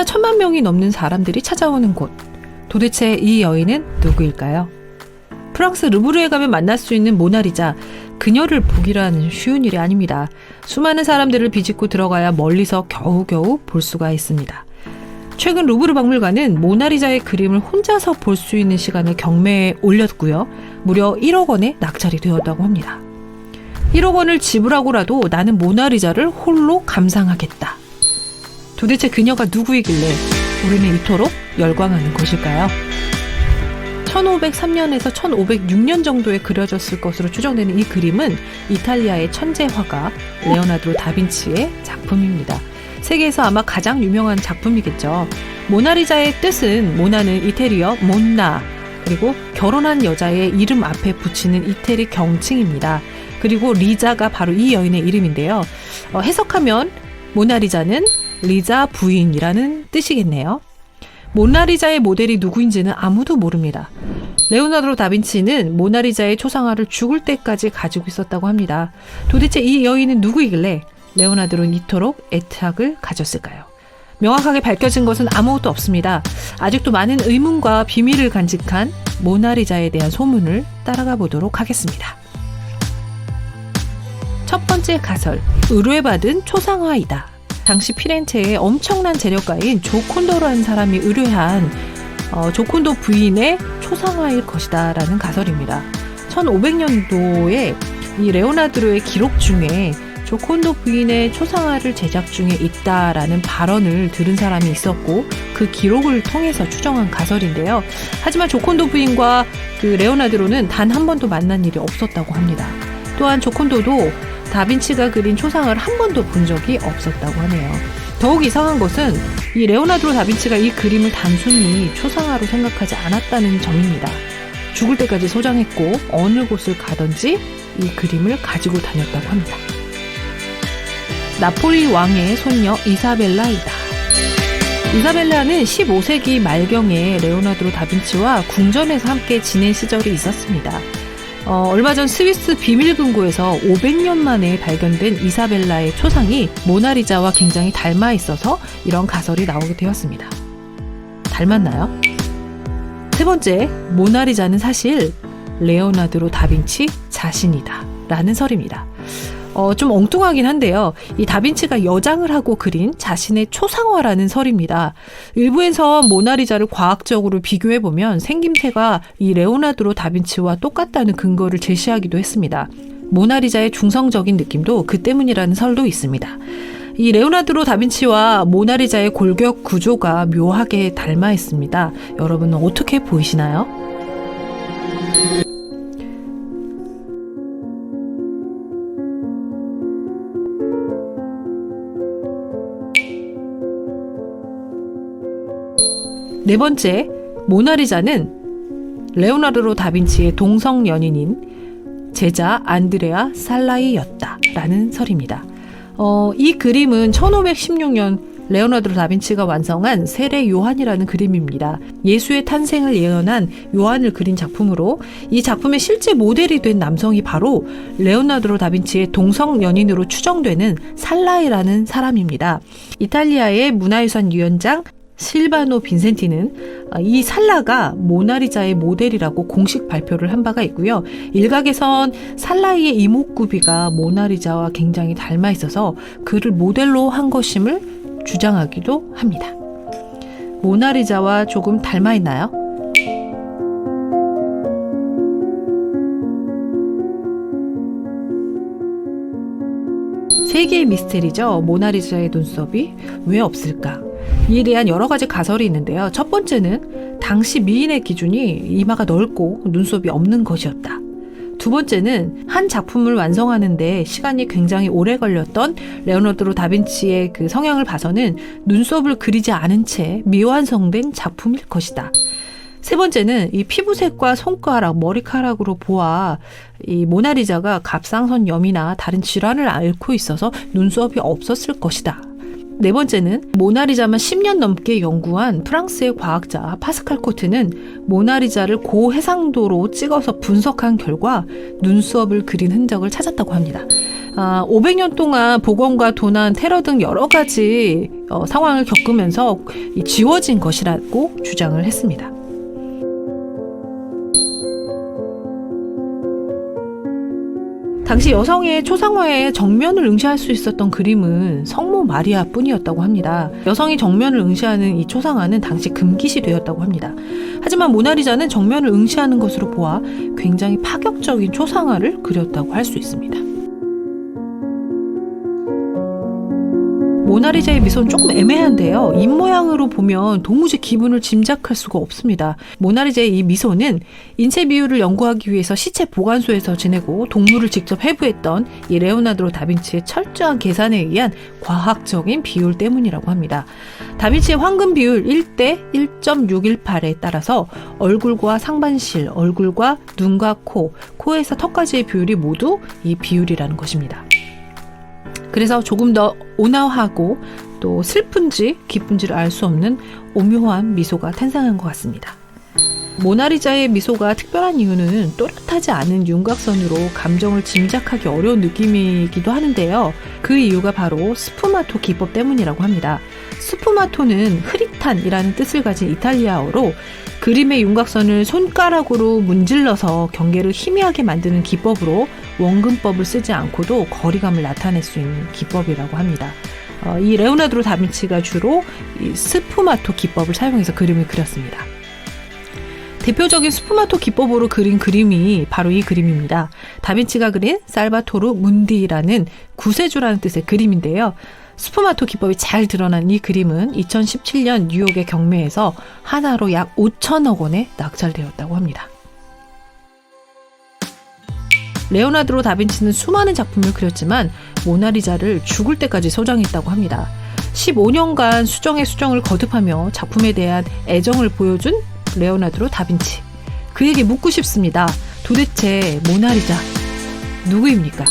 1,000만 명이 넘는 사람들이 찾아오는 곳. 도대체 이 여인은 누구일까요? 프랑스 르브르에 가면 만날 수 있는 모나리자. 그녀를 보기란 쉬운 일이 아닙니다. 수많은 사람들을 비집고 들어가야 멀리서 겨우겨우 볼 수가 있습니다. 최근 루브르 박물관은 모나리자의 그림을 혼자서 볼 수 있는 시간을 경매에 올렸고요. 무려 1억 원에 낙찰이 되었다고 합니다. 1억 원을 지불하고라도 나는 모나리자를 홀로 감상하겠다. 도대체 그녀가 누구이길래 우리는 이토록 열광하는 것일까요? 1503년에서 1506년 정도에 그려졌을 것으로 추정되는 이 그림은 이탈리아의 천재 화가 레오나르도 다빈치의 작품입니다. 세계에서 아마 가장 유명한 작품이겠죠. 모나리자의 뜻은, 모나는 이태리어 몬나, 그리고 결혼한 여자의 이름 앞에 붙이는 이태리 경칭입니다. 그리고 리자가 바로 이 여인의 이름인데요. 해석하면 모나리자는 리자 부인이라는 뜻이겠네요. 모나리자의 모델이 누구인지는 아무도 모릅니다. 레오나르도 다빈치는 모나리자의 초상화를 죽을 때까지 가지고 있었다고 합니다. 도대체 이 여인은 누구이길래 레오나르도는 이토록 애착을 가졌을까요? 명확하게 밝혀진 것은 아무것도 없습니다. 아직도 많은 의문과 비밀을 간직한 모나리자에 대한 소문을 따라가 보도록 하겠습니다. 첫 번째 가설, 의뢰받은 초상화이다. 당시 피렌체의 엄청난 재력가인 조콘도라는 사람이 의뢰한 조콘도 부인의 초상화일 것이다 라는 가설입니다. 1500년도에 이 레오나르도의 기록 중에 조콘도 부인의 초상화를 제작 중에 있다라는 발언을 들은 사람이 있었고 그 기록을 통해서 추정한 가설인데요. 하지만 조콘도 부인과 그 레오나르도는 단 한 번도 만난 일이 없었다고 합니다. 또한 조콘도도 다빈치가 그린 초상화를 한 번도 본 적이 없었다고 하네요. 더욱 이상한 것은 이 레오나르도 다빈치가 이 그림을 단순히 초상화로 생각하지 않았다는 점입니다. 죽을 때까지 소장했고 어느 곳을 가든지 이 그림을 가지고 다녔다고 합니다. 나폴리 왕의 손녀 이사벨라이다. 이사벨라는 15세기 말경에 레오나르도 다빈치와 궁전에서 함께 지낸 시절이 있었습니다. 얼마 전 스위스 비밀금고에서 500년 만에 발견된 이사벨라의 초상이 모나리자와 굉장히 닮아 있어서 이런 가설이 나오게 되었습니다. 닮았나요? 세 번째, 모나리자는 사실 레오나르도 다빈치 자신이다 라는 설입니다. 좀 엉뚱하긴 한데요. 이 다빈치가 여장을 하고 그린 자신의 초상화라는 설입니다. 일부에서 모나리자를 과학적으로 비교해보면 생김새가 이 레오나르도 다빈치와 똑같다는 근거를 제시하기도 했습니다. 모나리자의 중성적인 느낌도 그 때문이라는 설도 있습니다. 이 레오나르도 다빈치와 모나리자의 골격 구조가 묘하게 닮아 있습니다. 여러분은 어떻게 보이시나요? 네 번째, 모나리자는 레오나르도 다빈치의 동성 연인인 제자 안드레아 살라이였다라는 설입니다. 이 그림은 1516년 레오나르도 다빈치가 완성한 세례 요한이라는 그림입니다. 예수의 탄생을 예언한 요한을 그린 작품으로 이 작품의 실제 모델이 된 남성이 바로 레오나르도 다빈치의 동성 연인으로 추정되는 살라이라는 사람입니다. 이탈리아의 문화유산 유연장 실바노 빈센티는 이 살라가 모나리자의 모델이라고 공식 발표를 한 바가 있고요. 일각에선 살라이의 이목구비가 모나리자와 굉장히 닮아 있어서 그를 모델로 한 것임을 주장하기도 합니다. 모나리자와 조금 닮아 있나요? 세계의 미스테리죠. 모나리자의 눈썹이 왜 없을까? 이에 대한 여러 가지 가설이 있는데요. 첫 번째는 당시 미인의 기준이 이마가 넓고 눈썹이 없는 것이었다. 두 번째는 한 작품을 완성하는데 시간이 굉장히 오래 걸렸던 레오나르도 다빈치의 그 성향을 봐서는 눈썹을 그리지 않은 채 미완성된 작품일 것이다. 세 번째는 이 피부색과 손가락, 머리카락으로 보아 이 모나리자가 갑상선염이나 다른 질환을 앓고 있어서 눈썹이 없었을 것이다. 네 번째는 모나리자만 10년 넘게 연구한 프랑스의 과학자 파스칼 코트는 모나리자를 고해상도로 찍어서 분석한 결과 눈썹을 그린 흔적을 찾았다고 합니다. 500년 동안 복원과 도난, 테러 등 여러 가지 상황을 겪으면서 지워진 것이라고 주장을 했습니다. 당시 여성의 초상화에 정면을 응시할 수 있었던 그림은 성모 마리아 뿐이었다고 합니다. 여성이 정면을 응시하는 이 초상화는 당시 금기시되었다고 합니다. 하지만 모나리자는 정면을 응시하는 것으로 보아 굉장히 파격적인 초상화를 그렸다고 할 수 있습니다. 모나리자의 미소는 조금 애매한데요. 입모양으로 보면 도무지 기분을 짐작할 수가 없습니다. 모나리자의 이 미소는 인체 비율을 연구하기 위해서 시체 보관소에서 지내고 동물을 직접 해부했던 이 레오나르도 다빈치의 철저한 계산에 의한 과학적인 비율 때문이라고 합니다. 다빈치의 황금 비율 1대 1.618에 따라서 얼굴과 상반실, 얼굴과 눈과 코, 코에서 턱까지의 비율이 모두 이 비율이라는 것입니다. 그래서 조금 더 온화하고 또 슬픈지 기쁜지를 알 수 없는 오묘한 미소가 탄생한 것 같습니다. 모나리자의 미소가 특별한 이유는 또렷하지 않은 윤곽선으로 감정을 짐작하기 어려운 느낌이기도 하는데요. 그 이유가 바로 스푸마토 기법 때문이라고 합니다. 스푸마토는 흐릿한이라는 뜻을 가진 이탈리아어로 그림의 윤곽선을 손가락으로 문질러서 경계를 희미하게 만드는 기법으로 원근법을 쓰지 않고도 거리감을 나타낼 수 있는 기법이라고 합니다. 이 레오나르도 다빈치가 주로 이 스푸마토 기법을 사용해서 그림을 그렸습니다. 대표적인 스푸마토 기법으로 그린 그림이 바로 이 그림입니다. 다빈치가 그린 살바토르 문디라는 구세주라는 뜻의 그림인데요. 스푸마토 기법이 잘 드러난 이 그림은 2017년 뉴욕의 경매에서 하나로 약 5천억 원에 낙찰되었다고 합니다. 레오나르도 다빈치는 수많은 작품을 그렸지만 모나리자를 죽을 때까지 소장했다고 합니다. 15년간 수정에 수정을 거듭하며 작품에 대한 애정을 보여준 레오나르도 다빈치. 그에게 묻고 싶습니다. 도대체 모나리자 누구입니까?